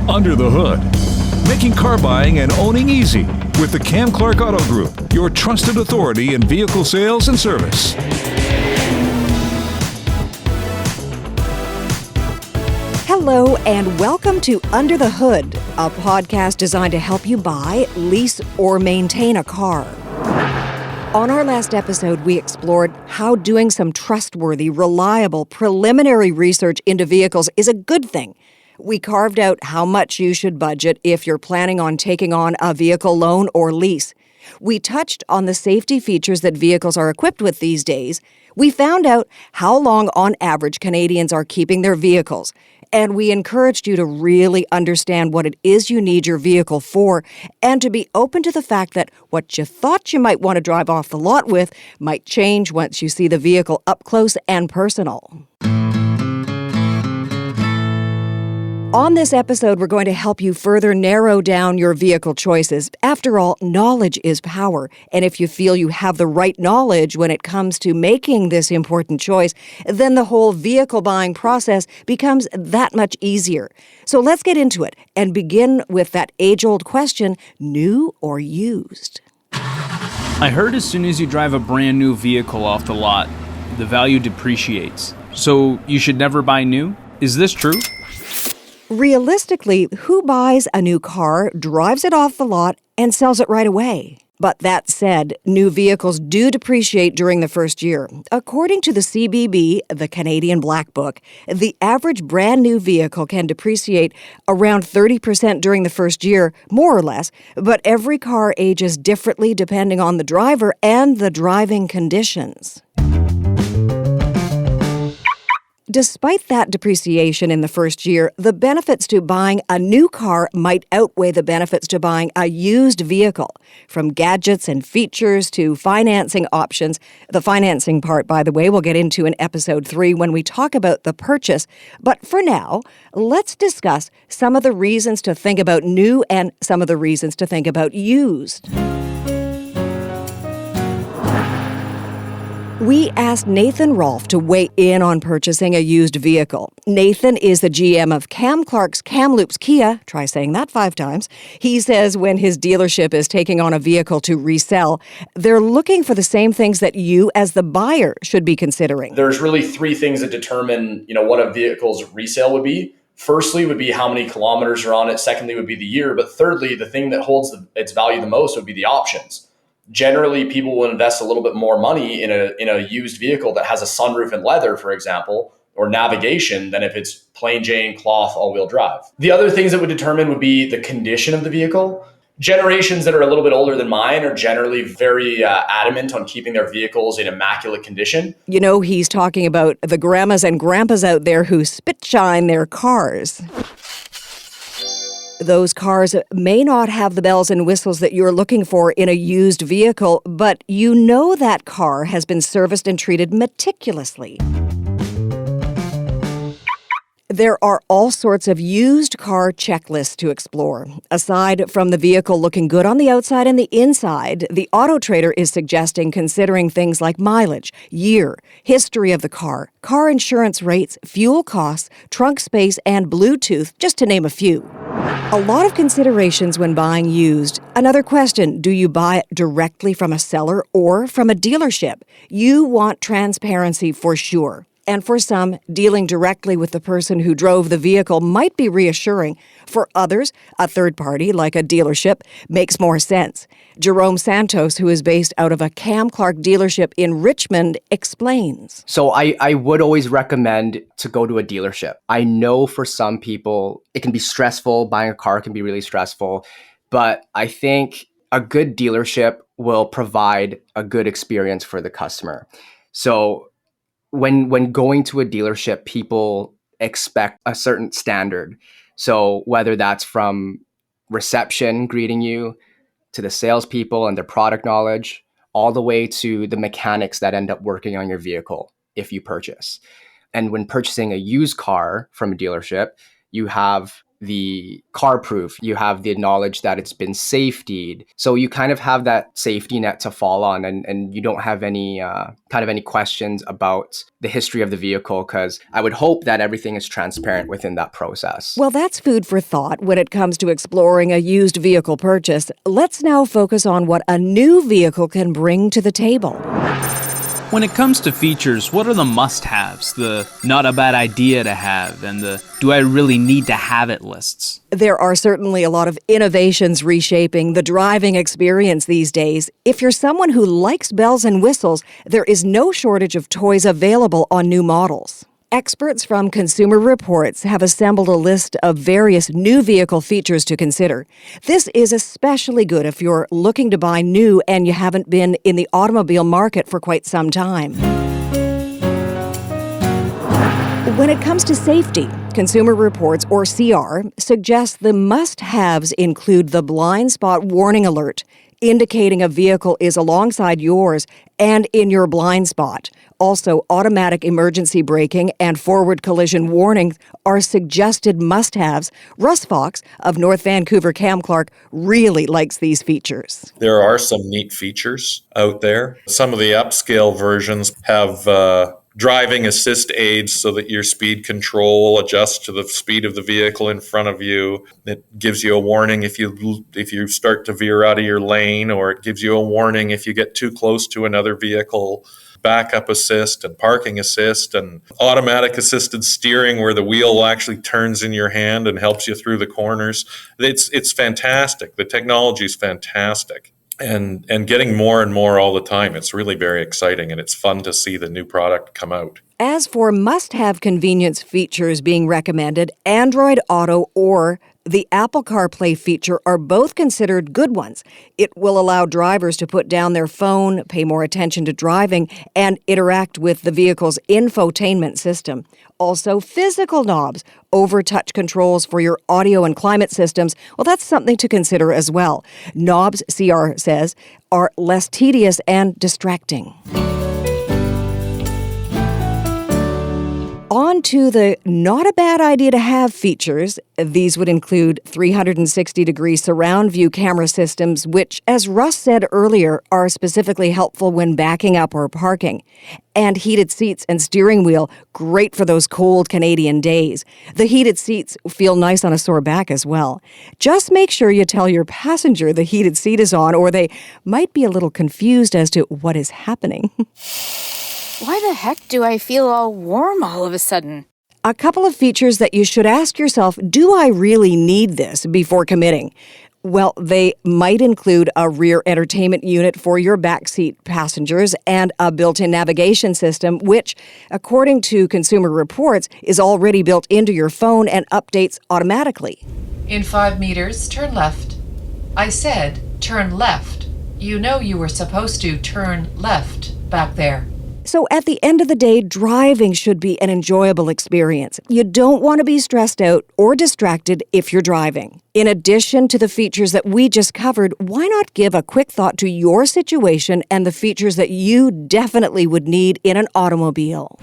Under the Hood, making car buying and owning easy with the Cam Clark Auto Group, your trusted authority in vehicle sales and service. Hello and welcome to Under the Hood, a podcast designed to help you buy, lease, or maintain a car. On our last episode, we explored how doing some trustworthy, reliable, preliminary research into vehicles is a good thing. We carved out how much you should budget if you're planning on taking on a vehicle loan or lease. We touched on the safety features that vehicles are equipped with these days. We found out how long, on average, Canadians are keeping their vehicles. And we encouraged you to really understand what it is you need your vehicle for and to be open to the fact that what you thought you might want to drive off the lot with might change once you see the vehicle up close and personal. On this episode, we're going to help you further narrow down your vehicle choices. After all, knowledge is power. And if you feel you have the right knowledge when it comes to making this important choice, then the whole vehicle buying process becomes that much easier. So let's get into it and begin with that age-old question, new or used? I heard as soon as you drive a brand new vehicle off the lot, the value depreciates. So you should never buy new? Is this true? Realistically, who buys a new car, drives it off the lot, and sells it right away? But that said, new vehicles do depreciate during the first year. According to the CBB, the Canadian Black Book, the average brand new vehicle can depreciate around 30% during the first year, more or less, but every car ages differently depending on the driver and the driving conditions. Despite that depreciation in the first year, the benefits to buying a new car might outweigh the benefits to buying a used vehicle. From gadgets and features to financing options. The financing part, by the way, we'll get into in episode 3 when we talk about the purchase. But for now, let's discuss some of the reasons to think about new and some of the reasons to think about used. We asked Nathan Rolfe to weigh in on purchasing a used vehicle. Nathan is the GM of Cam Clark's Kamloops Kia. Try saying that 5 times. He says when his dealership is taking on a vehicle to resell, they're looking for the same things that you as the buyer should be considering. There's really 3 things that determine, what a vehicle's resale would be. Firstly would be how many kilometers are on it. Secondly would be the year. But thirdly, the thing that holds its value the most would be the options. Generally, people will invest a little bit more money in a used vehicle that has a sunroof and leather, for example, or navigation than if it's plain Jane cloth all-wheel drive. The other things that would determine would be the condition of the vehicle. Generations that are a little bit older than mine are generally very adamant on keeping their vehicles in immaculate condition. He's talking about the grandmas and grandpas out there who spit shine their cars. Those cars may not have the bells and whistles that you're looking for in a used vehicle, but you know that car has been serviced and treated meticulously. There are all sorts of used car checklists to explore. Aside from the vehicle looking good on the outside and the inside, the Auto Trader is suggesting considering things like mileage, year, history of the car insurance rates, fuel costs, trunk space, and Bluetooth, just to name a few. A lot of considerations when buying used. Another question, do you buy it directly from a seller or from a dealership? You want transparency for sure. And for some, dealing directly with the person who drove the vehicle might be reassuring. For others, a third party, like a dealership, makes more sense. Jerome Santos, who is based out of a Cam Clark dealership in Richmond, explains. So I would always recommend to go to a dealership. I know for some people, it can be stressful. Buying a car can be really stressful. But I think a good dealership will provide a good experience for the customer. So when going to a dealership, people expect a certain standard. So whether that's from reception greeting you, to the salespeople and their product knowledge, all the way to the mechanics that end up working on your vehicle if you purchase. And when purchasing a used car from a dealership, you have the car proof. You have the knowledge that it's been safetied. So you kind of have that safety net to fall on, and you don't have any any questions about the history of the vehicle, because I would hope that everything is transparent within that process. Well, that's food for thought when it comes to exploring a used vehicle purchase. Let's now focus on what a new vehicle can bring to the table. When it comes to features, what are the must-haves, the not a bad idea to have, and the do I really need to have it lists? There are certainly a lot of innovations reshaping the driving experience these days. If you're someone who likes bells and whistles, there is no shortage of toys available on new models. Experts from Consumer Reports have assembled a list of various new vehicle features to consider. This is especially good if you're looking to buy new and you haven't been in the automobile market for quite some time. When it comes to safety, Consumer Reports, or CR, suggests the must-haves include the blind spot warning alert, indicating a vehicle is alongside yours and in your blind spot. Also, automatic emergency braking and forward collision warning are suggested must-haves. Russ Fox of North Vancouver Cam Clark really likes these features. There are some neat features out there. Some of the upscale versions have driving assist aids so that your speed control adjusts to the speed of the vehicle in front of you. It gives you a warning if you start to veer out of your lane, or it gives you a warning if you get too close to another vehicle. Backup assist and parking assist and automatic assisted steering, where the wheel actually turns in your hand and helps you through the corners. It's fantastic. The technology is fantastic. And getting more and more all the time. It's really very exciting, and it's fun to see the new product come out. As for must-have convenience features being recommended, Android Auto or the Apple CarPlay feature are both considered good ones. It will allow drivers to put down their phone, pay more attention to driving, and interact with the vehicle's infotainment system. Also, physical knobs over touch controls for your audio and climate systems, well, that's something to consider as well. Knobs, CR says, are less tedious and distracting. On to the not a bad idea to have features. These would include 360-degree surround view camera systems, which, as Russ said earlier, are specifically helpful when backing up or parking. And heated seats and steering wheel, great for those cold Canadian days. The heated seats feel nice on a sore back as well. Just make sure you tell your passenger the heated seat is on, or they might be a little confused as to what is happening. Why the heck do I feel all warm all of a sudden? A couple of features that you should ask yourself, do I really need this before committing? Well, they might include a rear entertainment unit for your backseat passengers and a built-in navigation system, which, according to Consumer Reports, is already built into your phone and updates automatically. In 5 meters, turn left. I said, turn left. You know you were supposed to turn left back there. So at the end of the day, driving should be an enjoyable experience. You don't want to be stressed out or distracted if you're driving. In addition to the features that we just covered, why not give a quick thought to your situation and the features that you definitely would need in an automobile?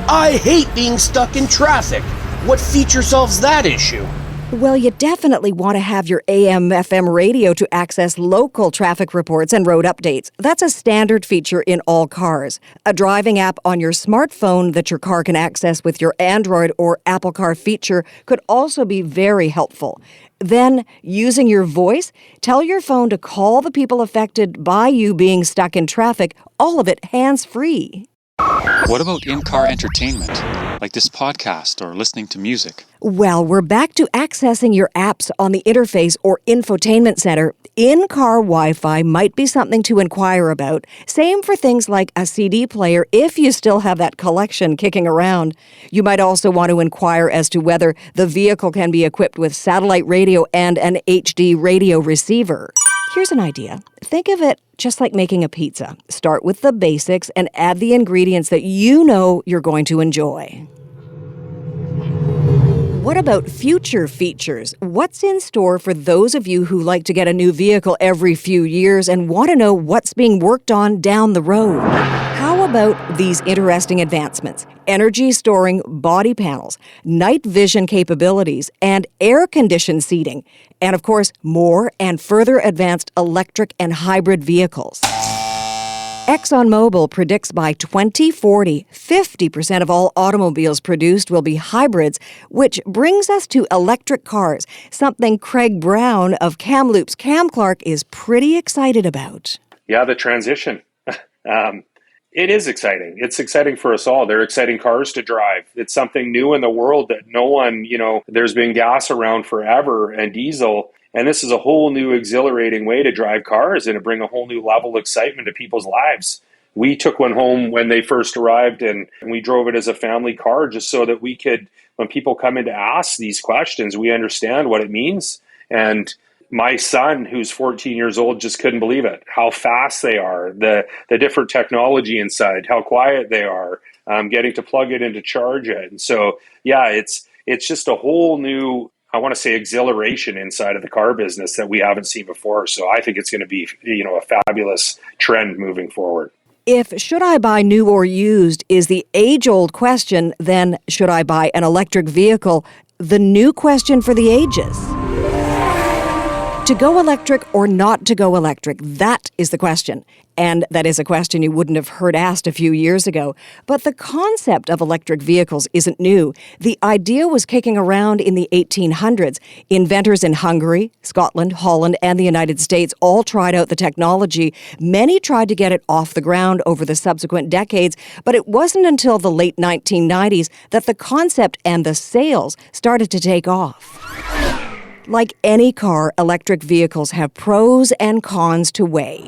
I hate being stuck in traffic. What feature solves that issue? Well, you definitely want to have your AM/FM radio to access local traffic reports and road updates. That's a standard feature in all cars. A driving app on your smartphone that your car can access with your Android or Apple Car feature could also be very helpful. Then, using your voice, tell your phone to call the people affected by you being stuck in traffic, all of it hands-free. What about in-car entertainment, like this podcast or listening to music? Well, we're back to accessing your apps on the interface or infotainment center. In-car Wi-Fi might be something to inquire about. Same for things like a CD player if you still have that collection kicking around. You might also want to inquire as to whether the vehicle can be equipped with satellite radio and an HD radio receiver. Here's an idea. Think of it just like making a pizza. Start with the basics and add the ingredients that you know you're going to enjoy. What about future features? What's in store for those of you who like to get a new vehicle every few years and want to know what's being worked on down the road? How about these interesting advancements? Energy-storing body panels, night vision capabilities, and air-conditioned seating. And of course, more and further advanced electric and hybrid vehicles. ExxonMobil predicts by 2040, 50% of all automobiles produced will be hybrids, which brings us to electric cars, something Craig Brown of Kamloops Cam Clark is pretty excited about. Yeah, the transition. It is exciting. It's exciting for us all. They're exciting cars to drive. It's something new in the world that no one, there's been gas around forever and diesel. And this is a whole new exhilarating way to drive cars and to bring a whole new level of excitement to people's lives. We took one home when they first arrived and we drove it as a family car just so that we could, when people come in to ask these questions, we understand what it means. And my son, who's 14 years old, just couldn't believe it, how fast they are, the different technology inside, how quiet they are, getting to plug it in to charge it. And so, yeah, it's just a whole new, I want to say, exhilaration inside of the car business that we haven't seen before. So I think it's going to be, a fabulous trend moving forward. If should I buy new or used is the age-old question, then should I buy an electric vehicle the new question for the ages? To go electric or not to go electric, that is the question. And that is a question you wouldn't have heard asked a few years ago. But the concept of electric vehicles isn't new. The idea was kicking around in the 1800s. Inventors in Hungary, Scotland, Holland, and the United States all tried out the technology. Many tried to get it off the ground over the subsequent decades, but it wasn't until the late 1990s that the concept and the sales started to take off. Like any car, electric vehicles have pros and cons to weigh.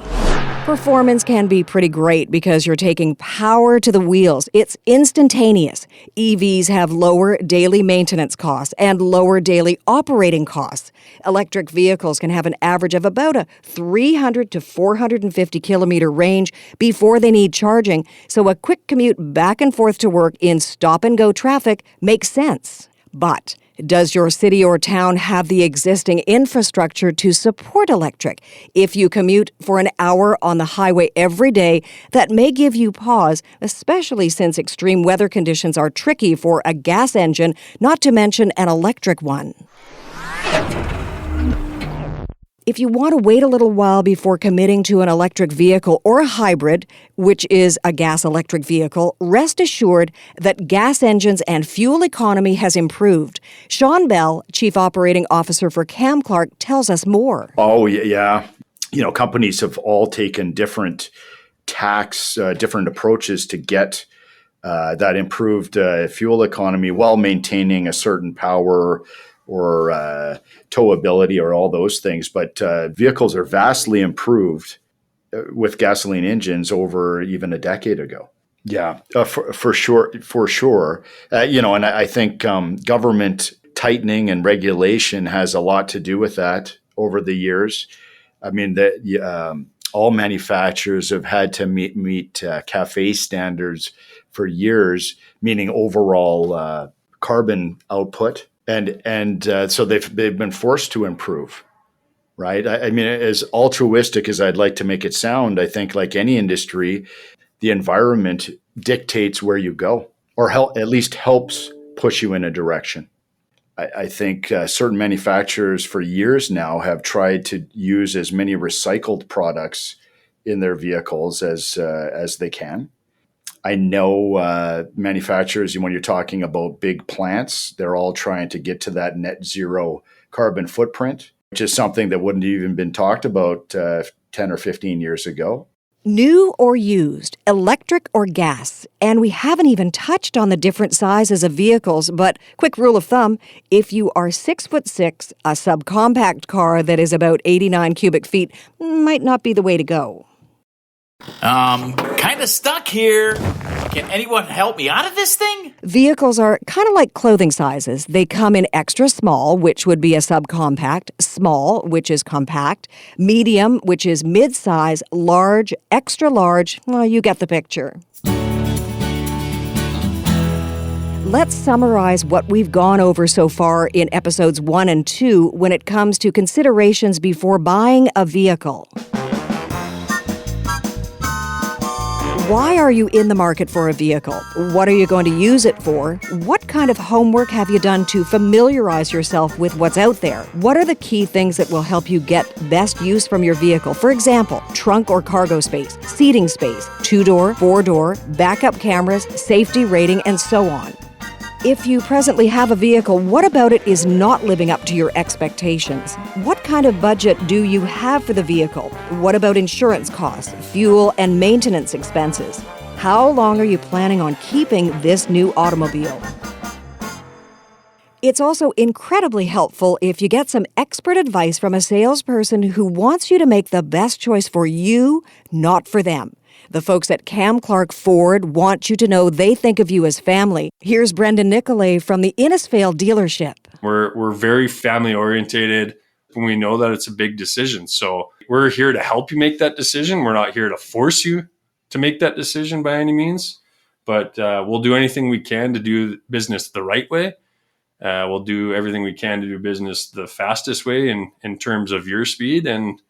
Performance can be pretty great because you're taking power to the wheels. It's instantaneous. EVs have lower daily maintenance costs and lower daily operating costs. Electric vehicles can have an average of about a 300 to 450 kilometer range before they need charging, so a quick commute back and forth to work in stop-and-go traffic makes sense. But does your city or town have the existing infrastructure to support electric? If you commute for an hour on the highway every day, that may give you pause, especially since extreme weather conditions are tricky for a gas engine, not to mention an electric one. If you want to wait a little while before committing to an electric vehicle or a hybrid, which is a gas-electric vehicle, rest assured that gas engines and fuel economy has improved. Sean Bell, Chief Operating Officer for Cam Clark, tells us more. Oh, yeah. Companies have all taken different tacks, different approaches to get that improved fuel economy while maintaining a certain power or towability or all those things. But vehicles are vastly improved with gasoline engines over even a decade ago. Yeah, for sure. And I think government tightening and regulation has a lot to do with that over the years. I mean, all manufacturers have had to meet CAFE standards for years, meaning overall carbon output. And so they've been forced to improve, right? I mean, as altruistic as I'd like to make it sound, I think like any industry, the environment dictates where you go, or at least helps push you in a direction. I think certain manufacturers for years now have tried to use as many recycled products in their vehicles as they can. I know manufacturers, when you're talking about big plants, they're all trying to get to that net zero carbon footprint, which is something that wouldn't have even been talked about 10 or 15 years ago. New or used, electric or gas, and we haven't even touched on the different sizes of vehicles, but quick rule of thumb, if you are 6'6", a subcompact car that is about 89 cubic feet might not be the way to go. Kind of stuck here. Can anyone help me out of this thing? Vehicles are kind of like clothing sizes. They come in extra small, which would be a subcompact, small, which is compact, medium, which is mid-size, large, extra large. Well, you get the picture. Let's summarize what we've gone over so far in episodes 1 and 2 when it comes to considerations before buying a vehicle. Why are you in the market for a vehicle? What are you going to use it for? What kind of homework have you done to familiarize yourself with what's out there? What are the key things that will help you get best use from your vehicle? For example, trunk or cargo space, seating space, 2-door, 4-door, backup cameras, safety rating, and so on. If you presently have a vehicle, what about it is not living up to your expectations? What kind of budget do you have for the vehicle? What about insurance costs, fuel, and maintenance expenses? How long are you planning on keeping this new automobile? It's also incredibly helpful if you get some expert advice from a salesperson who wants you to make the best choice for you, not for them. The folks at Cam Clark Ford want you to know they think of you as family. Here's Brendan Nicolay from the Innisfail dealership. We're very family orientated, and we know that it's a big decision. So we're here to help you make that decision. We're not here to force you to make that decision by any means, but we'll do anything we can to do business the right way. We'll do everything we can to do business the fastest way in terms of your speed. And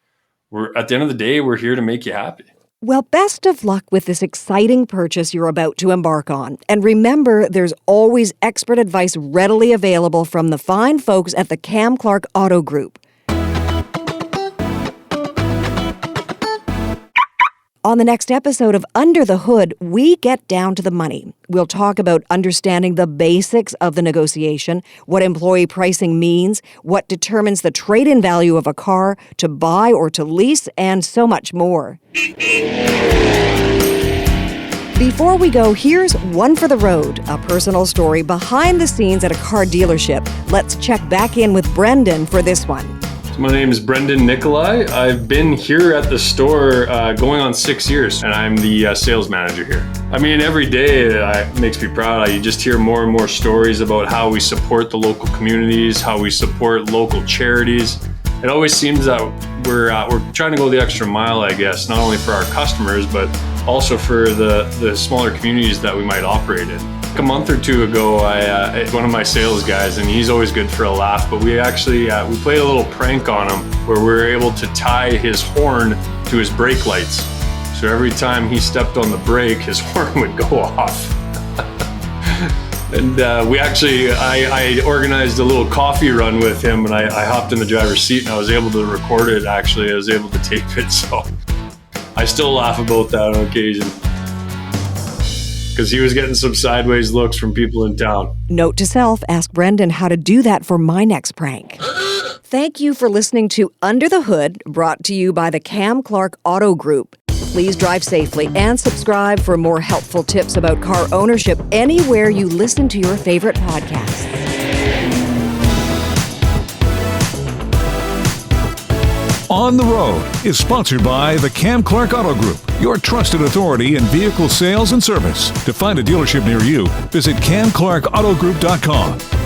we're at the end of the day, we're here to make you happy. Well, best of luck with this exciting purchase you're about to embark on. And remember, there's always expert advice readily available from the fine folks at the Cam Clark Auto Group. On the next episode of Under the Hood, we get down to the money. We'll talk about understanding the basics of the negotiation, what employee pricing means, what determines the trade-in value of a car, to buy or to lease, and so much more. Before we go, here's One for the Road, a personal story behind the scenes at a car dealership. Let's check back in with Brendan for this one. My name is Brendan Nicolay. I've been here at the store going on 6 years, and I'm the sales manager here. I mean, every day it makes me proud. You just hear more and more stories about how we support the local communities, how we support local charities. It always seems that we're trying to go the extra mile, I guess, not only for our customers, but also for the smaller communities that we might operate in. A month or two ago, one of my sales guys, and he's always good for a laugh, but we actually we played a little prank on him where we were able to tie his horn to his brake lights. So every time he stepped on the brake, his horn would go off. And I organized a little coffee run with him, and I hopped in the driver's seat, and I was able to record it. Actually, I was able to tape it, so I still laugh about that on occasion, because he was getting some sideways looks from people in town. Note to self, ask Brendan how to do that for my next prank. Thank you for listening to Under the Hood, brought to you by the Cam Clark Auto Group. Please drive safely and subscribe for more helpful tips about car ownership anywhere you listen to your favorite podcasts. On the Road is sponsored by the Cam Clark Auto Group, your trusted authority in vehicle sales and service. To find a dealership near you, visit camclarkautogroup.com.